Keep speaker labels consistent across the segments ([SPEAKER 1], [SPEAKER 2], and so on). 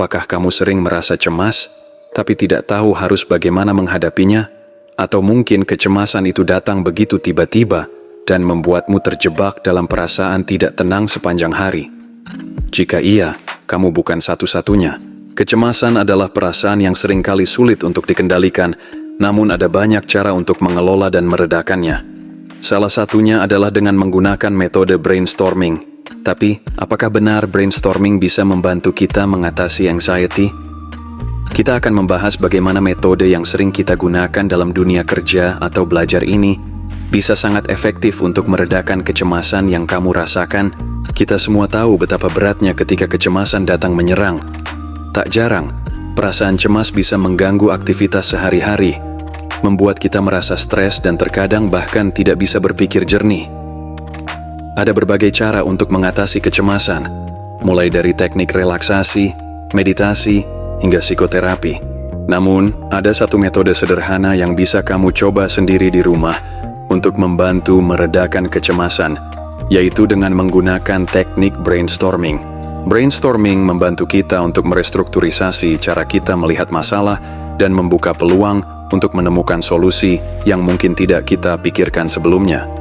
[SPEAKER 1] Apakah kamu sering merasa cemas, tapi tidak tahu harus bagaimana menghadapinya? Atau mungkin kecemasan itu datang begitu tiba-tiba dan membuatmu terjebak dalam perasaan tidak tenang sepanjang hari? Jika iya, kamu bukan satu-satunya. Kecemasan adalah perasaan yang seringkali sulit untuk dikendalikan, namun ada banyak cara untuk mengelola dan meredakannya. Salah satunya adalah dengan menggunakan metode brainstorming. Tapi, apakah benar brainstorming bisa membantu kita mengatasi anxiety? Kita akan membahas bagaimana metode yang sering kita gunakan dalam dunia kerja atau belajar ini bisa sangat efektif untuk meredakan kecemasan yang kamu rasakan. Kita semua tahu betapa beratnya ketika kecemasan datang menyerang. Tak jarang, perasaan cemas bisa mengganggu aktivitas sehari-hari, membuat kita merasa stres dan terkadang bahkan tidak bisa berpikir jernih. Ada berbagai cara untuk mengatasi kecemasan, mulai dari teknik relaksasi, meditasi, hingga psikoterapi. Namun, ada satu metode sederhana yang bisa kamu coba sendiri di rumah untuk membantu meredakan kecemasan, yaitu dengan menggunakan teknik brainstorming. Brainstorming membantu kita untuk merestrukturisasi cara kita melihat masalah dan membuka peluang untuk menemukan solusi yang mungkin tidak kita pikirkan sebelumnya.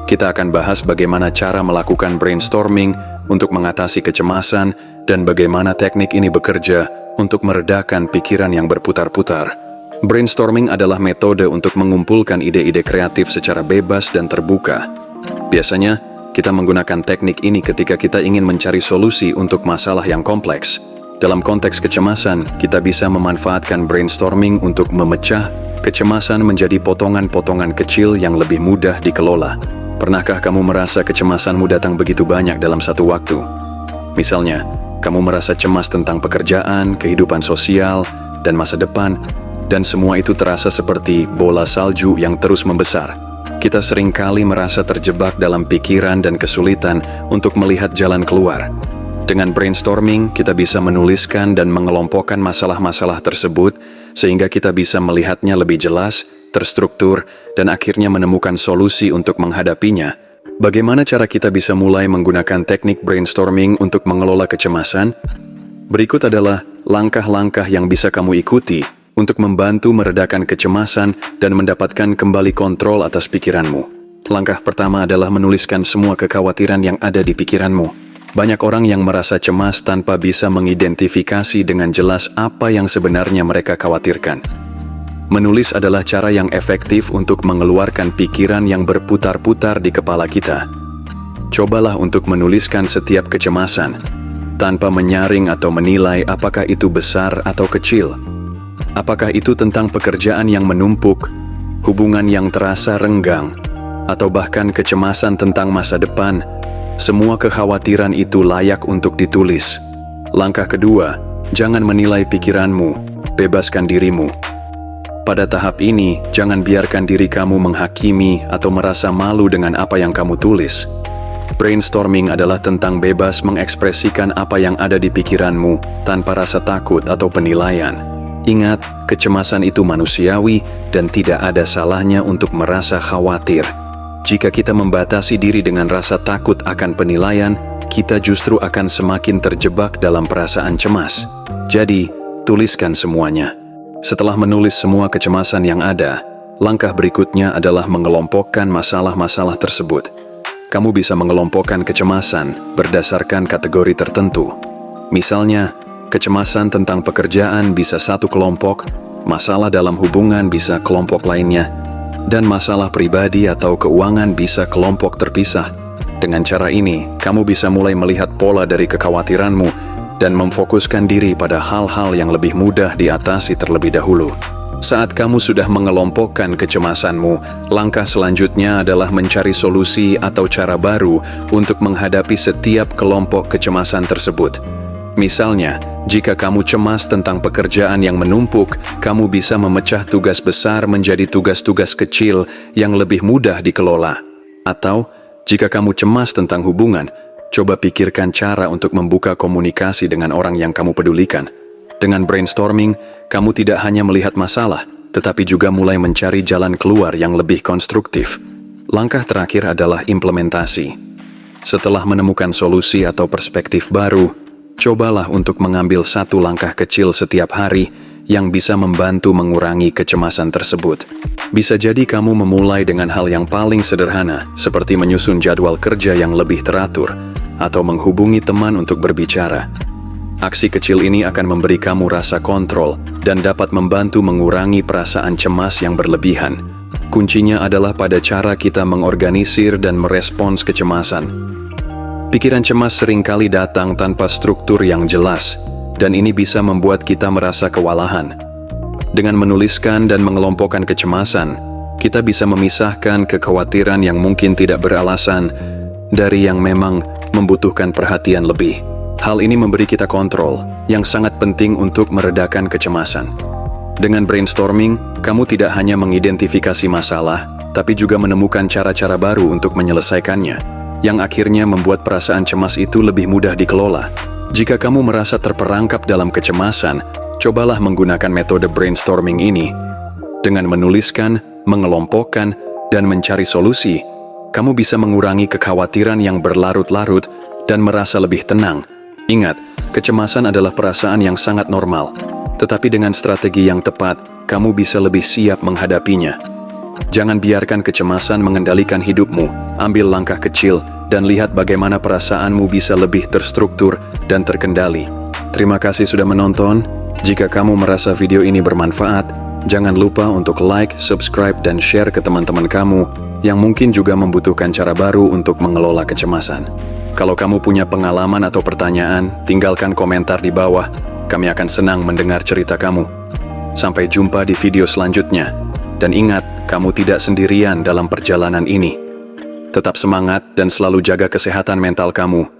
[SPEAKER 1] Kita akan bahas bagaimana cara melakukan brainstorming untuk mengatasi kecemasan dan bagaimana teknik ini bekerja untuk meredakan pikiran yang berputar-putar. Brainstorming adalah metode untuk mengumpulkan ide-ide kreatif secara bebas dan terbuka. Biasanya, kita menggunakan teknik ini ketika kita ingin mencari solusi untuk masalah yang kompleks. Dalam konteks kecemasan, kita bisa memanfaatkan brainstorming untuk memecah kecemasan menjadi potongan-potongan kecil yang lebih mudah dikelola. Pernahkah kamu merasa kecemasanmu datang begitu banyak dalam satu waktu? Misalnya, kamu merasa cemas tentang pekerjaan, kehidupan sosial, dan masa depan, dan semua itu terasa seperti bola salju yang terus membesar. Kita seringkali merasa terjebak dalam pikiran dan kesulitan untuk melihat jalan keluar. Dengan brainstorming, kita bisa menuliskan dan mengelompokkan masalah-masalah tersebut, sehingga kita bisa melihatnya lebih jelas, terstruktur, dan akhirnya menemukan solusi untuk menghadapinya. Bagaimana cara kita bisa mulai menggunakan teknik brainstorming untuk mengelola kecemasan? Berikut adalah langkah-langkah yang bisa kamu ikuti untuk membantu meredakan kecemasan dan mendapatkan kembali kontrol atas pikiranmu. Langkah pertama adalah menuliskan semua kekhawatiran yang ada di pikiranmu. Banyak orang yang merasa cemas tanpa bisa mengidentifikasi dengan jelas apa yang sebenarnya mereka khawatirkan. Menulis adalah cara yang efektif untuk mengeluarkan pikiran yang berputar-putar di kepala kita. Cobalah untuk menuliskan setiap kecemasan, tanpa menyaring atau menilai apakah itu besar atau kecil. Apakah itu tentang pekerjaan yang menumpuk, hubungan yang terasa renggang, atau bahkan kecemasan tentang masa depan. Semua kekhawatiran itu layak untuk ditulis. Langkah kedua, jangan menilai pikiranmu, bebaskan dirimu. Pada tahap ini, jangan biarkan diri kamu menghakimi atau merasa malu dengan apa yang kamu tulis. Brainstorming adalah tentang bebas mengekspresikan apa yang ada di pikiranmu tanpa rasa takut atau penilaian. Ingat, kecemasan itu manusiawi dan tidak ada salahnya untuk merasa khawatir. Jika kita membatasi diri dengan rasa takut akan penilaian, kita justru akan semakin terjebak dalam perasaan cemas. Jadi, tuliskan semuanya. Setelah menulis semua kecemasan yang ada, langkah berikutnya adalah mengelompokkan masalah-masalah tersebut. Kamu bisa mengelompokkan kecemasan berdasarkan kategori tertentu. Misalnya, kecemasan tentang pekerjaan bisa satu kelompok, masalah dalam hubungan bisa kelompok lainnya, dan masalah pribadi atau keuangan bisa kelompok terpisah. Dengan cara ini, kamu bisa mulai melihat pola dari kekhawatiranmu dan memfokuskan diri pada hal-hal yang lebih mudah diatasi terlebih dahulu. Saat kamu sudah mengelompokkan kecemasanmu, langkah selanjutnya adalah mencari solusi atau cara baru untuk menghadapi setiap kelompok kecemasan tersebut. Misalnya, jika kamu cemas tentang pekerjaan yang menumpuk, kamu bisa memecah tugas besar menjadi tugas-tugas kecil yang lebih mudah dikelola. Atau, jika kamu cemas tentang hubungan, coba pikirkan cara untuk membuka komunikasi dengan orang yang kamu pedulikan. Dengan brainstorming, kamu tidak hanya melihat masalah, tetapi juga mulai mencari jalan keluar yang lebih konstruktif. Langkah terakhir adalah implementasi. Setelah menemukan solusi atau perspektif baru, cobalah untuk mengambil satu langkah kecil setiap hari yang bisa membantu mengurangi kecemasan tersebut. Bisa jadi kamu memulai dengan hal yang paling sederhana, seperti menyusun jadwal kerja yang lebih teratur, atau menghubungi teman untuk berbicara. Aksi kecil ini akan memberi kamu rasa kontrol dan dapat membantu mengurangi perasaan cemas yang berlebihan. Kuncinya adalah pada cara kita mengorganisir dan merespons kecemasan. Pikiran cemas seringkali datang tanpa struktur yang jelas, dan ini bisa membuat kita merasa kewalahan. Dengan menuliskan dan mengelompokkan kecemasan, kita bisa memisahkan kekhawatiran yang mungkin tidak beralasan dari yang memang membutuhkan perhatian lebih. Hal ini memberi kita kontrol yang sangat penting untuk meredakan kecemasan. Dengan brainstorming, kamu tidak hanya mengidentifikasi masalah, tapi juga menemukan cara-cara baru untuk menyelesaikannya, yang akhirnya membuat perasaan cemas itu lebih mudah dikelola. Jika kamu merasa terperangkap dalam kecemasan, cobalah menggunakan metode brainstorming ini. Dengan menuliskan, mengelompokkan, dan mencari solusi, kamu bisa mengurangi kekhawatiran yang berlarut-larut dan merasa lebih tenang. Ingat, kecemasan adalah perasaan yang sangat normal, tetapi dengan strategi yang tepat, kamu bisa lebih siap menghadapinya. Jangan biarkan kecemasan mengendalikan hidupmu. Ambil langkah kecil dan lihat bagaimana perasaanmu bisa lebih terstruktur dan terkendali. Terima kasih sudah menonton. Jika kamu merasa video ini bermanfaat, jangan lupa untuk like, subscribe, dan share ke teman-teman kamu yang mungkin juga membutuhkan cara baru untuk mengelola kecemasan. Kalau kamu punya pengalaman atau pertanyaan, tinggalkan komentar di bawah. Kami akan senang mendengar cerita kamu. Sampai jumpa di video selanjutnya. Dan ingat, kamu tidak sendirian dalam perjalanan ini. Tetap semangat dan selalu jaga kesehatan mental kamu.